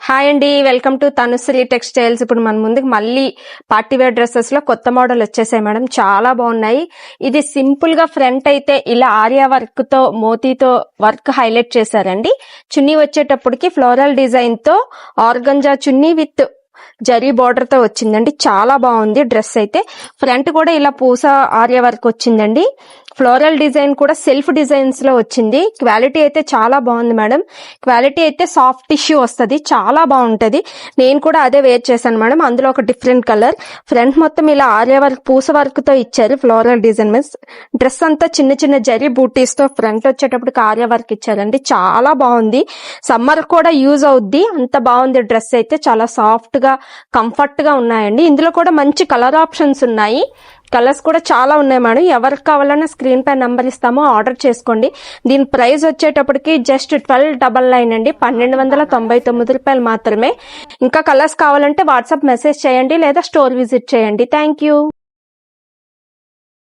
Hi అండి, welcome to Tanushree textiles. ఇప్పుడు మన ముందుకు మళ్ళీ పార్టీ వేర్ డ్రెస్సెస్ లో కొత్త మోడల్ వచ్చేసాయి మేడం. చాలా బాగున్నాయి. ఇది సింపుల్ గా ఫ్రంట్ అయితే ఇలా ఆర్యా వర్క్ తో మోతీతో వర్క్ హైలైట్ చేశారండి. చున్నీ వచ్చేటప్పటికి ఫ్లోరల్ డిజైన్ తో organza chunni with zari border తో వచ్చిందండి. చాలా బాగుంది డ్రెస్ అయితే. ఫ్రంట్ కూడా ఇలా పూస ఆర్య వర్క్ వచ్చిందండి. ఫ్లోరల్ డిజైన్ కూడా సెల్ఫ్ డిజైన్స్ లో వచ్చింది. క్వాలిటీ అయితే చాలా బాగుంది మేడం. క్వాలిటీ అయితే సాఫ్ట్ టిష్యూ వస్తుంది, చాలా బాగుంటది. నేను కూడా అదే వేర్ చేశాను మేడం. అందులో ఒక డిఫరెంట్ కలర్. ఫ్రంట్ మొత్తం ఇలా ఆర్య వర్క్ పూస వర్క్ తో ఇచ్చారు. ఫ్లోరల్ డిజైన్ మీన్స్ డ్రెస్ అంతా చిన్న చిన్న జరీ బూటీస్ తో ఫ్రంట్ వచ్చేటప్పటికి ఆర్య వర్క్ ఇచ్చారండి. చాలా బాగుంది. సమ్మర్ కూడా యూజ్ అవుద్ది, అంత బాగుంది డ్రెస్ అయితే. చాలా సాఫ్ట్ గా కంఫర్ట్ గా ఉన్నాయండి. ఇందులో కూడా మంచి కలర్ ఆప్షన్స్ ఉన్నాయి. కలర్స్ కూడా చాలా ఉన్నాయి మేడం. ఎవరికి కావాలన్నా స్క్రీన్ పై నంబర్ ఇస్తామో ఆర్డర్ చేసుకోండి. దీని ప్రైస్ వచ్చేటప్పటికి జస్ట్ 1299 అండి, 1299 రూపాయలు మాత్రమే. ఇంకా కలర్స్ కావాలంటే వాట్సాప్ మెసేజ్ చేయండి లేదా స్టోర్ విజిట్ చేయండి. Thank you.